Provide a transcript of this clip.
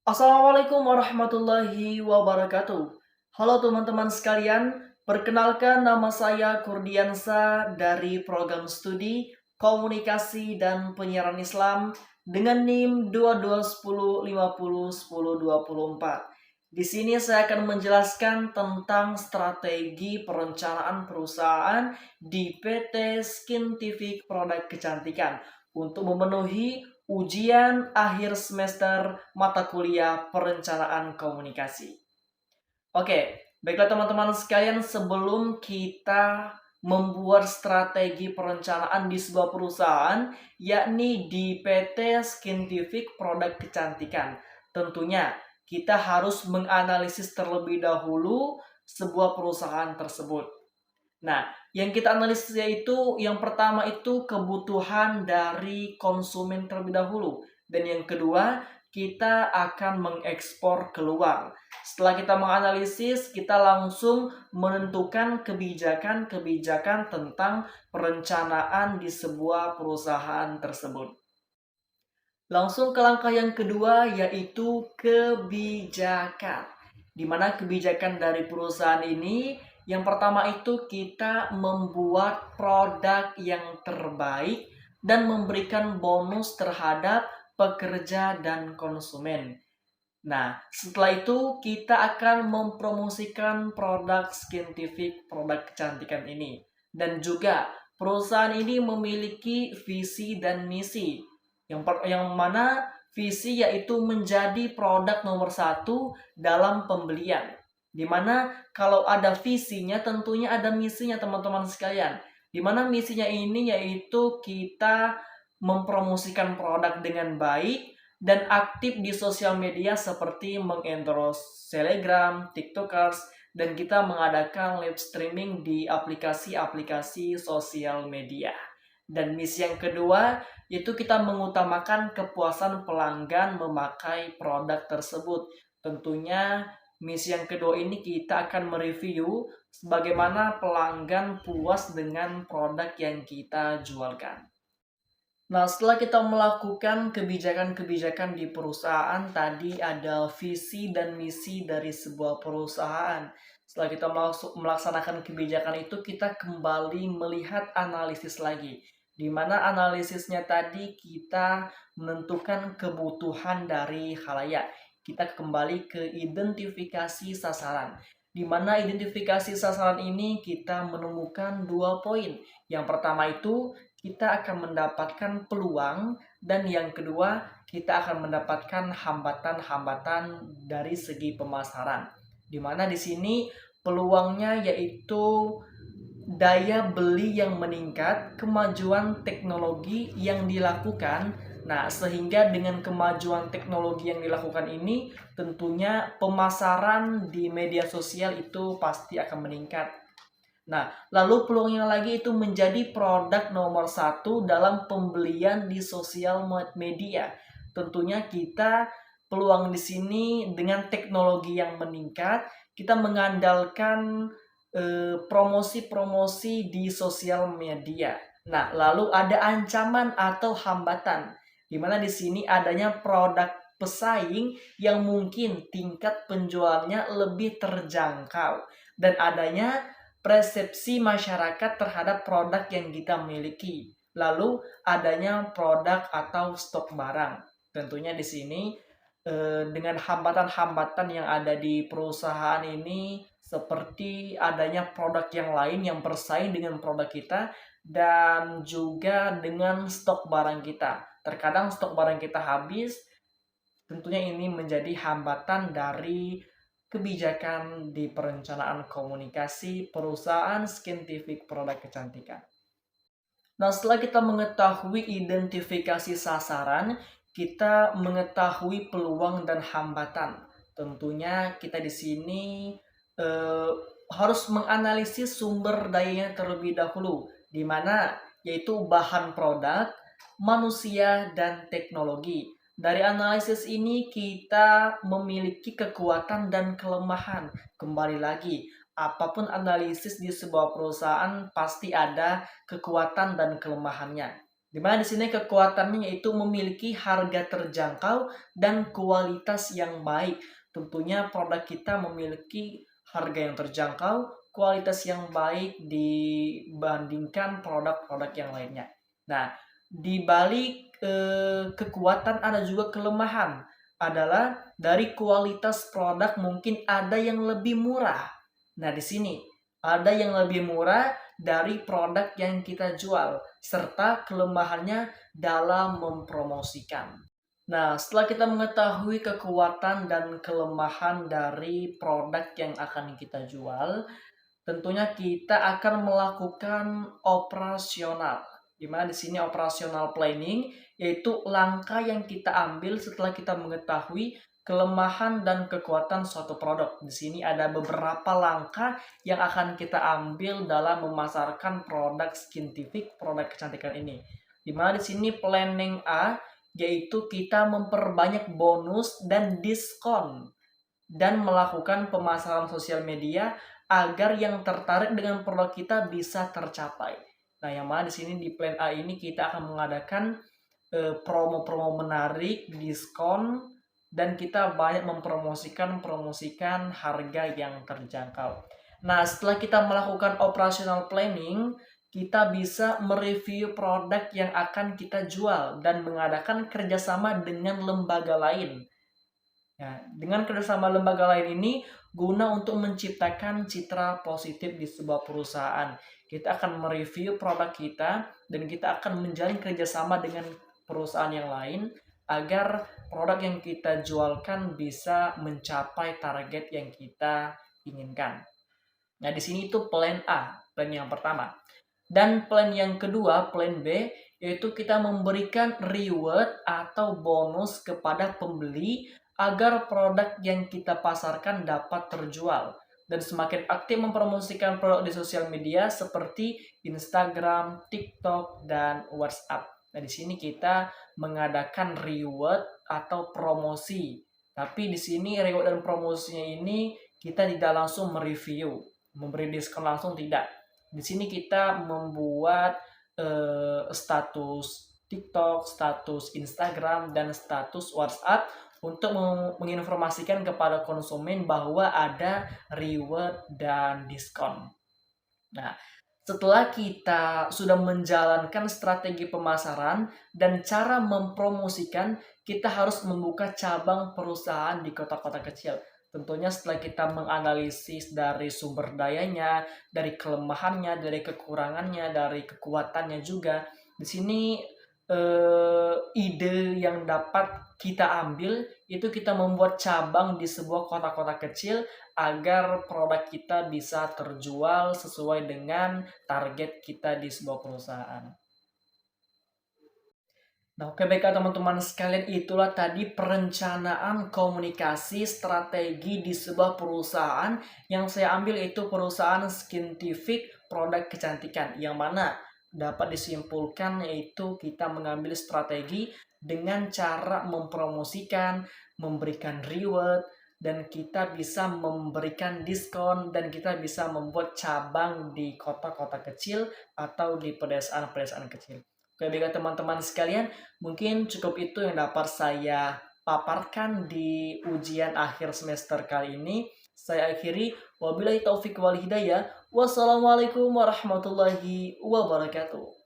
Assalamualaikum warahmatullahi wabarakatuh. Halo teman-teman sekalian, perkenalkan nama saya Kurdiansa dari program studi Komunikasi dan Penyiaran Islam dengan NIM 2210501024. Di sini saya akan menjelaskan tentang strategi perencanaan perusahaan di PT Skintific Produk Kecantikan untuk memenuhi ujian akhir semester mata kuliah perencanaan komunikasi. Oke, baiklah teman-teman sekalian, sebelum kita membuat strategi perencanaan di sebuah perusahaan, yakni di PT Skintific Produk Kecantikan, tentunya kita harus menganalisis terlebih dahulu sebuah perusahaan tersebut. Nah, yang kita analisis yaitu yang pertama itu kebutuhan dari konsumen terlebih dahulu. Dan yang kedua, kita akan mengekspor keluar. Setelah kita menganalisis, kita langsung menentukan kebijakan-kebijakan tentang perencanaan di sebuah perusahaan tersebut. Langsung ke langkah yang kedua yaitu kebijakan. Di mana kebijakan dari perusahaan ini yang pertama itu kita membuat produk yang terbaik dan memberikan bonus terhadap pekerja dan konsumen. Nah, setelah itu kita akan mempromosikan produk Skintific, produk kecantikan ini. Dan juga perusahaan ini memiliki visi dan misi. Yang mana visi yaitu menjadi produk nomor 1 dalam pembelian. Dimana kalau ada visinya tentunya ada misinya teman-teman sekalian. Dimana misinya ini yaitu kita mempromosikan produk dengan baik dan aktif di sosial media seperti mengendorse Telegram, TikTokers, dan kita mengadakan live streaming di aplikasi-aplikasi sosial media. Dan misi yang kedua yaitu kita mengutamakan kepuasan pelanggan memakai produk tersebut. Tentunya misi yang kedua ini kita akan mereview bagaimana pelanggan puas dengan produk yang kita jualkan. Nah, setelah kita melakukan kebijakan-kebijakan di perusahaan, tadi ada visi dan misi dari sebuah perusahaan. Setelah kita melaksanakan kebijakan itu, kita kembali melihat analisis lagi. Di mana analisisnya tadi kita menentukan kebutuhan dari khalayak. Kita kembali ke identifikasi sasaran. Di mana identifikasi sasaran ini kita menemukan 2 poin. Yang pertama itu kita akan mendapatkan peluang, dan yang kedua kita akan mendapatkan hambatan-hambatan dari segi pemasaran. Di mana di sini peluangnya yaitu daya beli yang meningkat, kemajuan teknologi yang dilakukan. Nah, sehingga dengan kemajuan teknologi yang dilakukan ini, tentunya pemasaran di media sosial itu pasti akan meningkat. Nah, lalu peluangnya lagi itu menjadi produk nomor 1 dalam pembelian di sosial media. Tentunya kita peluang di sini dengan teknologi yang meningkat, kita mengandalkan promosi-promosi di sosial media. Nah, lalu ada ancaman atau hambatan, di mana di sini adanya produk pesaing yang mungkin tingkat penjualnya lebih terjangkau dan adanya persepsi masyarakat terhadap produk yang kita miliki. Lalu adanya produk atau stok barang. Tentunya di sini dengan hambatan-hambatan yang ada di perusahaan ini seperti adanya produk yang lain yang bersaing dengan produk kita dan juga dengan stok barang kita. Terkadang stok barang kita habis, tentunya ini menjadi hambatan dari kebijakan di perencanaan komunikasi perusahaan Skintific Produk Kecantikan. Nah, setelah kita mengetahui identifikasi sasaran, kita mengetahui peluang dan hambatan. Tentunya kita di sini harus menganalisis sumber dayanya terlebih dahulu, di mana yaitu bahan produk, manusia dan teknologi. Dari analisis ini kita memiliki kekuatan dan kelemahan. Kembali lagi, apapun analisis di sebuah perusahaan pasti ada kekuatan dan kelemahannya. Di mana di sini kekuatannya yaitu memiliki harga terjangkau dan kualitas yang baik. Tentunya produk kita memiliki harga yang terjangkau, kualitas yang baik dibandingkan produk-produk yang lainnya. Nah, di balik kekuatan ada juga kelemahan. Adalah dari kualitas produk mungkin ada yang lebih murah. Nah, di sini ada yang lebih murah dari produk yang kita jual, serta kelemahannya dalam mempromosikan. Nah, setelah kita mengetahui kekuatan dan kelemahan dari produk yang akan kita jual, tentunya kita akan melakukan operasional. Di mana di sini operasional planning yaitu langkah yang kita ambil setelah kita mengetahui kelemahan dan kekuatan suatu produk. Di sini ada beberapa langkah yang akan kita ambil dalam memasarkan produk skintific, produk kecantikan ini. Di mana di sini planning A yaitu kita memperbanyak bonus dan diskon dan melakukan pemasaran sosial media agar yang tertarik dengan produk kita bisa tercapai. Nah, yang mana di sini di plan A ini kita akan mengadakan promo-promo menarik, diskon, dan kita banyak mempromosikan harga yang terjangkau. Nah, setelah kita melakukan operational planning, kita bisa mereview produk yang akan kita jual dan mengadakan kerjasama dengan lembaga lain. Ya, dengan kerjasama lembaga lain ini guna untuk menciptakan citra positif di sebuah perusahaan. Kita akan mereview produk kita dan kita akan menjalin kerjasama dengan perusahaan yang lain agar produk yang kita jualkan bisa mencapai target yang kita inginkan. Nah, di sini itu plan A, plan yang pertama. Dan plan yang kedua, plan B, yaitu kita memberikan reward atau bonus kepada pembeli agar produk yang kita pasarkan dapat terjual. Dan semakin aktif mempromosikan produk di sosial media seperti Instagram, TikTok, dan WhatsApp. Nah, di sini kita mengadakan reward atau promosi. Tapi di sini reward dan promosinya ini kita tidak langsung mereview, memberi diskon langsung tidak. Di sini kita membuat status TikTok, status Instagram, dan status WhatsApp untuk menginformasikan kepada konsumen bahwa ada reward dan diskon. Nah, setelah kita sudah menjalankan strategi pemasaran dan cara mempromosikan, kita harus membuka cabang perusahaan di kota-kota kecil. Tentunya setelah kita menganalisis dari sumber dayanya, dari kelemahannya, dari kekurangannya, dari kekuatannya juga. Di sini ide yang dapat kita ambil itu kita membuat cabang di sebuah kota-kota kecil agar produk kita bisa terjual sesuai dengan target kita di sebuah perusahaan. Nah, oke baiklah teman-teman sekalian, itulah tadi perencanaan komunikasi strategi di sebuah perusahaan yang saya ambil itu perusahaan skintific produk kecantikan, yang mana dapat disimpulkan yaitu kita mengambil strategi dengan cara mempromosikan, memberikan reward, dan kita bisa memberikan diskon, dan kita bisa membuat cabang di kota-kota kecil atau di pedesaan-pedesaan kecil. Oke, baiklah teman-teman sekalian, mungkin cukup itu yang dapat saya paparkan di ujian akhir semester kali ini. Saya akhiri, wabillahi taufik wal hidayah. Wassalamualaikum warahmatullahi wabarakatuh.